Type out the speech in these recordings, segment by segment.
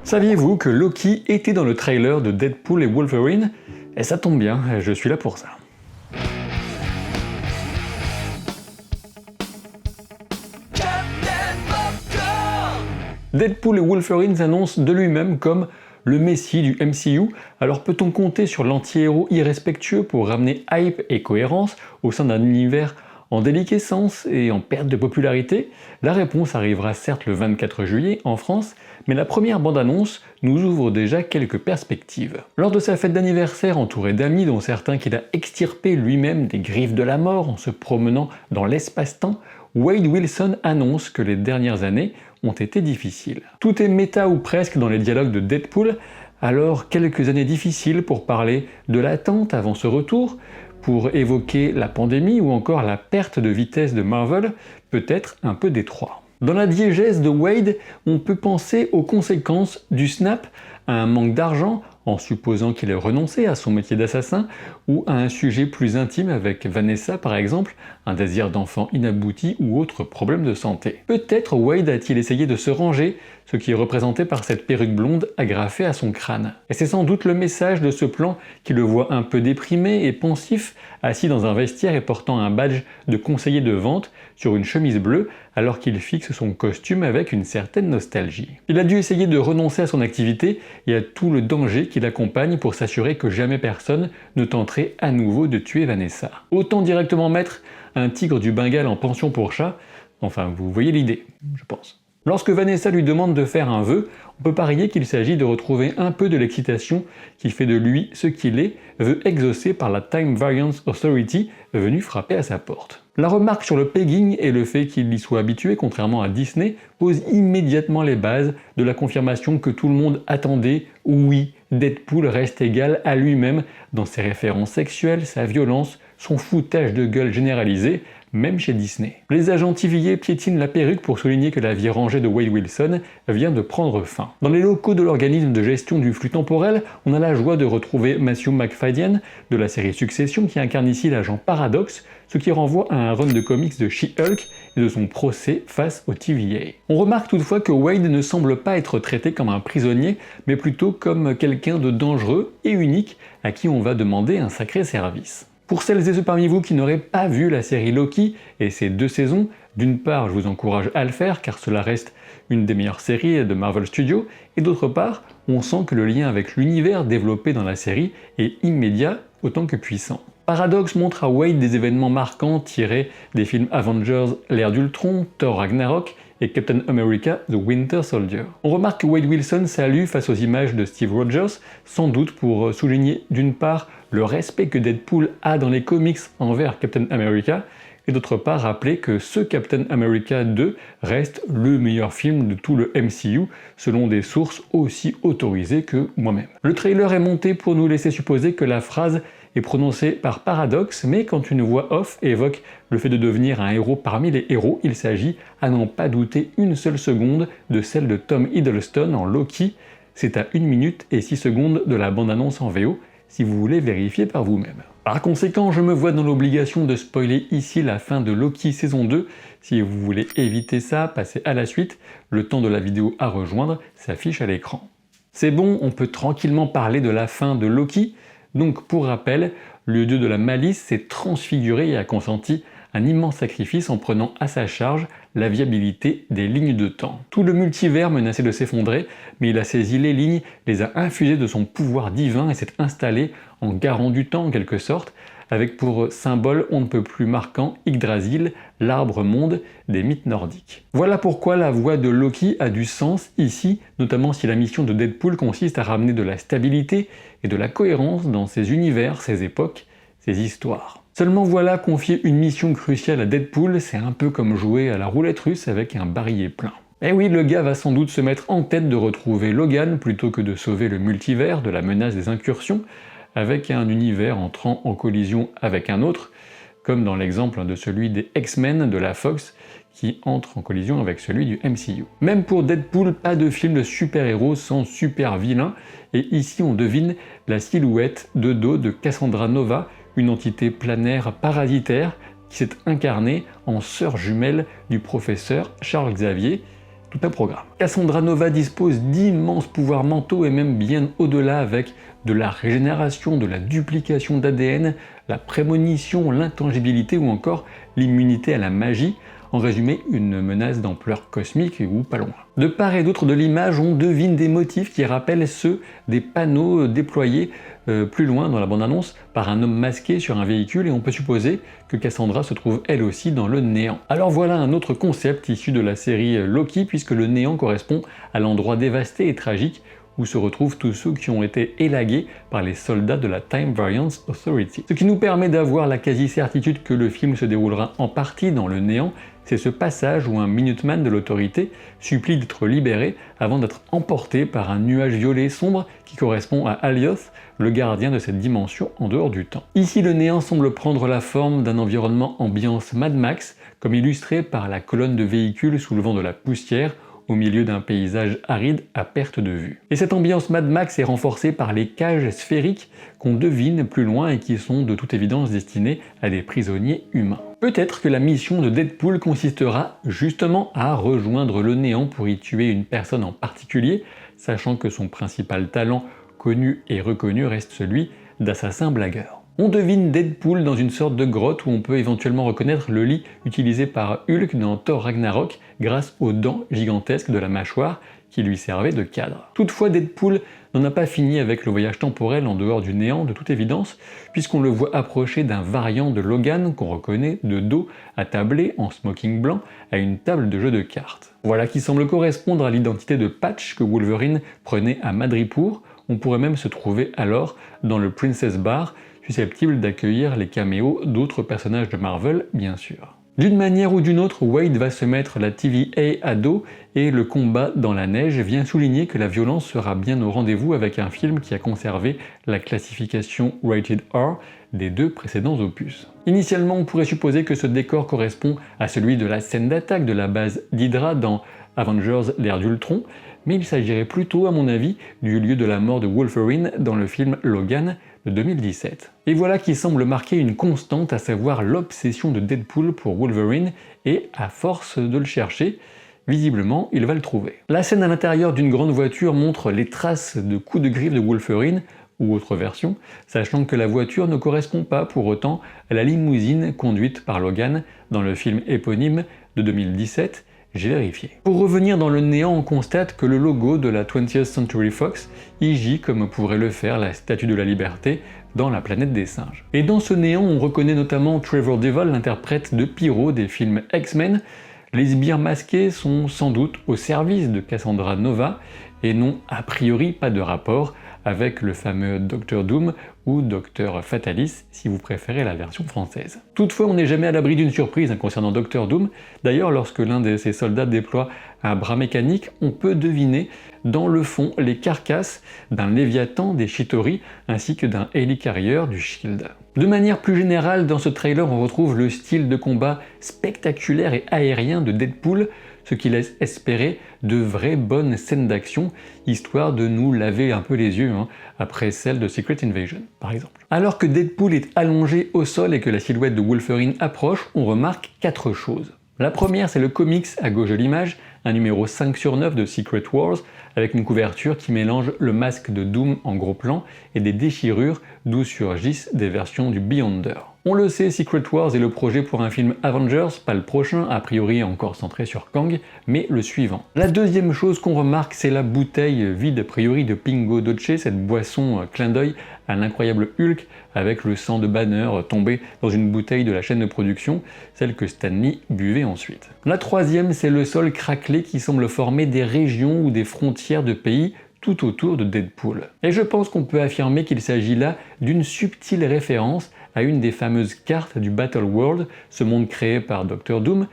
Saviez-vous que Loki était dans le trailer de Deadpool et Wolverine? Et ça tombe bien, je suis là pour ça. Deadpool et Wolverine s'annoncent de lui-même comme le messie du MCU, alors peut-on compter sur l'anti-héros irrespectueux pour ramener hype et cohérence au sein d'un univers en déliquescence et en perte de popularité? La réponse arrivera certes le 24 juillet en France, mais la première bande-annonce nous ouvre déjà quelques perspectives. Lors de sa fête d'anniversaire entouré d'amis dont certains qu'il a extirpés lui-même des griffes de la mort en se promenant dans l'espace-temps, Wade Wilson annonce que les dernières années ont été difficiles. Tout est méta ou presque dans les dialogues de Deadpool, alors quelques années difficiles pour parler de l'attente avant ce retour, pour évoquer la pandémie ou encore la perte de vitesse de Marvel, peut-être un peu détroit. Dans la diégèse de Wade, on peut penser aux conséquences du snap, à un manque d'argent, en supposant qu'il ait renoncé à son métier d'assassin, ou à un sujet plus intime avec Vanessa par exemple, un désir d'enfant inabouti ou autre problème de santé. Peut-être Wade a-t-il essayé de se ranger, ce qui est représenté par cette perruque blonde agrafée à son crâne. Et c'est sans doute le message de ce plan qui le voit un peu déprimé et pensif, assis dans un vestiaire et portant un badge de conseiller de vente sur une chemise bleue, alors qu'il fixe son costume avec une certaine nostalgie. Il a dû essayer de renoncer à son activité et à tout le danger qui l'accompagne pour s'assurer que jamais personne ne tenterait à nouveau de tuer Vanessa. Autant directement mettre un tigre du Bengale en pension pour chat, enfin vous voyez l'idée, je pense. Lorsque Vanessa lui demande de faire un vœu, on peut parier qu'il s'agit de retrouver un peu de l'excitation qui fait de lui ce qu'il est, vœu exaucé par la Time Variance Authority venue frapper à sa porte. La remarque sur le pegging et le fait qu'il y soit habitué, contrairement à Disney, pose immédiatement les bases de la confirmation que tout le monde attendait. Oui, Deadpool reste égal à lui-même dans ses références sexuelles, sa violence, son foutage de gueule généralisé, même chez Disney. Les agents TVA piétinent la perruque pour souligner que la vie rangée de Wade Wilson vient de prendre fin. Dans les locaux de l'organisme de gestion du flux temporel, on a la joie de retrouver Matthew Macfadyen de la série Succession qui incarne ici l'agent Paradox, ce qui renvoie à un run de comics de She-Hulk et de son procès face au TVA. On remarque toutefois que Wade ne semble pas être traité comme un prisonnier, mais plutôt comme quelqu'un de dangereux et unique à qui on va demander un sacré service. Pour celles et ceux parmi vous qui n'auraient pas vu la série Loki et ses 2 saisons, d'une part je vous encourage à le faire car cela reste une des meilleures séries de Marvel Studios, et d'autre part on sent que le lien avec l'univers développé dans la série est immédiat autant que puissant. Paradox montre à Wade des événements marquants tirés des films Avengers, l'ère d'Ultron, Thor Ragnarok et Captain America The Winter Soldier. On remarque que Wade Wilson salue face aux images de Steve Rogers, sans doute pour souligner d'une part le respect que Deadpool a dans les comics envers Captain America, et d'autre part rappeler que ce Captain America 2 reste le meilleur film de tout le MCU, selon des sources aussi autorisées que moi-même. Le trailer est monté pour nous laisser supposer que la phrase est prononcée par Paradox, mais quand une voix off évoque le fait de devenir un héros parmi les héros, il s'agit, à n'en pas douter une seule seconde, de celle de Tom Hiddleston en Loki. C'est à 1 minute et 6 secondes de la bande-annonce en VO, si vous voulez vérifier par vous-même. Par conséquent, je me vois dans l'obligation de spoiler ici la fin de Loki saison 2. Si vous voulez éviter ça, passez à la suite. Le temps de la vidéo à rejoindre s'affiche à l'écran. C'est bon, on peut tranquillement parler de la fin de Loki. Donc pour rappel, le dieu de la malice s'est transfiguré et a consenti un immense sacrifice en prenant à sa charge la viabilité des lignes de temps. Tout le multivers menaçait de s'effondrer, mais il a saisi les lignes, les a infusées de son pouvoir divin et s'est installé en garant du temps en quelque sorte, avec pour symbole on ne peut plus marquant Yggdrasil, l'arbre monde des mythes nordiques. Voilà pourquoi la voix de Loki a du sens ici, notamment si la mission de Deadpool consiste à ramener de la stabilité et de la cohérence dans ces univers, ces époques, ces histoires. Seulement voilà, confier une mission cruciale à Deadpool, c'est un peu comme jouer à la roulette russe avec un barillet plein. Et oui, le gars va sans doute se mettre en tête de retrouver Logan plutôt que de sauver le multivers de la menace des incursions, avec un univers entrant en collision avec un autre, comme dans l'exemple de celui des X-Men de la Fox qui entre en collision avec celui du MCU. Même pour Deadpool, pas de film de super-héros sans super-vilain, et ici on devine la silhouette de dos de Cassandra Nova, une entité planaire parasitaire qui s'est incarnée en sœur jumelle du professeur Charles Xavier, tout un programme. Cassandra Nova dispose d'immenses pouvoirs mentaux et même bien au-delà avec de la régénération, de la duplication d'ADN, la prémonition, l'intangibilité ou encore l'immunité à la magie. En résumé, une menace d'ampleur cosmique ou pas loin. De part et d'autre de l'image, on devine des motifs qui rappellent ceux des panneaux déployés plus loin dans la bande-annonce par un homme masqué sur un véhicule et on peut supposer que Cassandra se trouve elle aussi dans le néant. Alors voilà un autre concept issu de la série Loki puisque le néant correspond à l'endroit dévasté et tragique où se retrouvent tous ceux qui ont été élagués par les soldats de la Time Variance Authority. Ce qui nous permet d'avoir la quasi-certitude que le film se déroulera en partie dans le néant, c'est ce passage où un Minuteman de l'autorité supplie d'être libéré avant d'être emporté par un nuage violet sombre qui correspond à Alioth, le gardien de cette dimension en dehors du temps. Ici, le néant semble prendre la forme d'un environnement ambiance Mad Max, comme illustré par la colonne de véhicules soulevant de la poussière au milieu d'un paysage aride à perte de vue. Et cette ambiance Mad Max est renforcée par les cages sphériques qu'on devine plus loin et qui sont de toute évidence destinées à des prisonniers humains. Peut-être que la mission de Deadpool consistera justement à rejoindre le néant pour y tuer une personne en particulier, sachant que son principal talent connu et reconnu reste celui d'assassin blagueur. On devine Deadpool dans une sorte de grotte où on peut éventuellement reconnaître le lit utilisé par Hulk dans Thor Ragnarok grâce aux dents gigantesques de la mâchoire qui lui servaient de cadre. Toutefois, Deadpool n'en a pas fini avec le voyage temporel en dehors du néant de toute évidence, puisqu'on le voit approcher d'un variant de Logan qu'on reconnaît de dos, attablé en smoking blanc à une table de jeu de cartes. Voilà qui semble correspondre à l'identité de Patch que Wolverine prenait à Madripoor. On pourrait même se trouver alors dans le Princess Bar, susceptible d'accueillir les caméos d'autres personnages de Marvel, bien sûr. D'une manière ou d'une autre, Wade va se mettre la TVA à dos et le combat dans la neige vient souligner que la violence sera bien au rendez-vous avec un film qui a conservé la classification Rated R des deux précédents opus. Initialement, on pourrait supposer que ce décor correspond à celui de la scène d'attaque de la base d'Hydra dans Avengers l'ère d'Ultron, mais il s'agirait plutôt, à mon avis, du lieu de la mort de Wolverine dans le film Logan de 2017. Et voilà qui semble marquer une constante, à savoir l'obsession de Deadpool pour Wolverine, et à force de le chercher, visiblement, il va le trouver. La scène à l'intérieur d'une grande voiture montre les traces de coups de griffe de Wolverine, ou autre version, sachant que la voiture ne correspond pas pour autant à la limousine conduite par Logan dans le film éponyme de 2017, j'ai vérifié. Pour revenir dans le néant, on constate que le logo de la 20th Century Fox y gît comme pourrait le faire la Statue de la Liberté dans La Planète des Singes. Et dans ce néant, on reconnaît notamment Trevor Devil, l'interprète de Pyro des films X-Men. Les sbires masqués sont sans doute au service de Cassandra Nova et n'ont a priori pas de rapport avec le fameux Dr Doom ou Dr Fatalis si vous préférez la version française. Toutefois, on n'est jamais à l'abri d'une surprise concernant Dr Doom. D'ailleurs, lorsque l'un de ses soldats déploie un bras mécanique, on peut deviner dans le fond les carcasses d'un Léviathan des Chitauri ainsi que d'un hélicarrier du Shield. De manière plus générale, dans ce trailer, on retrouve le style de combat spectaculaire et aérien de Deadpool, ce qui laisse espérer de vraies bonnes scènes d'action, histoire de nous laver un peu les yeux, après celle de Secret Invasion, par exemple. Alors que Deadpool est allongé au sol et que la silhouette de Wolverine approche, on remarque 4 choses. La première, c'est le comics à gauche de l'image, un numéro 5/9 de Secret Wars, avec une couverture qui mélange le masque de Doom en gros plan et des déchirures d'où surgissent des versions du Beyonder. On le sait, Secret Wars est le projet pour un film Avengers, pas le prochain, a priori encore centré sur Kang, mais le suivant. La deuxième chose qu'on remarque, c'est la bouteille vide a priori de Pingo Doce, cette boisson clin d'œil à l'incroyable Hulk avec le sang de Banner tombé dans une bouteille de la chaîne de production, celle que Stan Lee buvait ensuite. La troisième, c'est le sol craquelé qui semble former des régions ou des frontières de pays tout autour de Deadpool. Et je pense qu'on peut affirmer qu'il s'agit là d'une subtile référence à une des fameuses cartes du Battle World, ce monde créé par Dr Doom,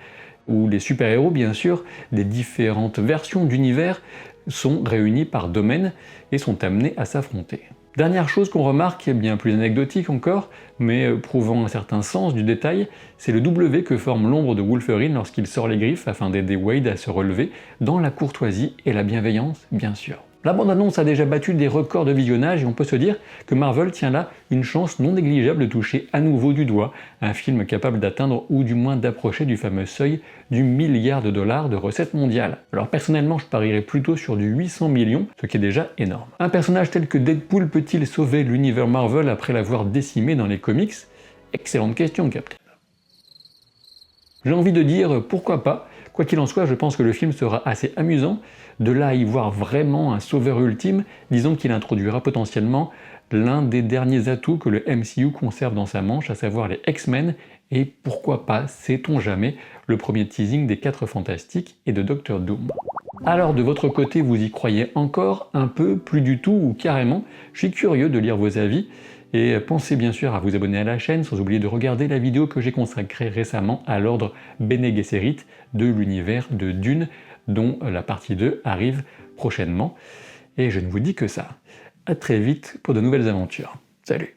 où les super-héros, bien sûr, des différentes versions d'univers sont réunis par domaine et sont amenés à s'affronter. Dernière chose qu'on remarque, bien plus anecdotique encore, mais prouvant un certain sens du détail, c'est le W que forme l'ombre de Wolverine lorsqu'il sort les griffes afin d'aider Wade à se relever, dans la courtoisie et la bienveillance, bien sûr. La bande-annonce a déjà battu des records de visionnage et on peut se dire que Marvel tient là une chance non négligeable de toucher à nouveau du doigt un film capable d'atteindre ou du moins d'approcher du fameux seuil du milliard de dollars de recettes mondiales. Alors personnellement je parierais plutôt sur du 800 millions, ce qui est déjà énorme. Un personnage tel que Deadpool peut-il sauver l'univers Marvel après l'avoir décimé dans les comics? Excellente question, Captain. J'ai envie de dire pourquoi pas. Quoi qu'il en soit, je pense que le film sera assez amusant. De là à y voir vraiment un sauveur ultime, disons qu'il introduira potentiellement l'un des derniers atouts que le MCU conserve dans sa manche, à savoir les X-Men, et pourquoi pas, sait-on jamais, le premier teasing des 4 Fantastiques et de Doctor Doom. Alors de votre côté, vous y croyez encore, un peu, plus du tout ou carrément? Je suis curieux de lire vos avis. Et pensez bien sûr à vous abonner à la chaîne, sans oublier de regarder la vidéo que j'ai consacrée récemment à l'ordre Bene Gesserit de l'univers de Dune, dont la partie 2 arrive prochainement. Et je ne vous dis que ça. À très vite pour de nouvelles aventures. Salut!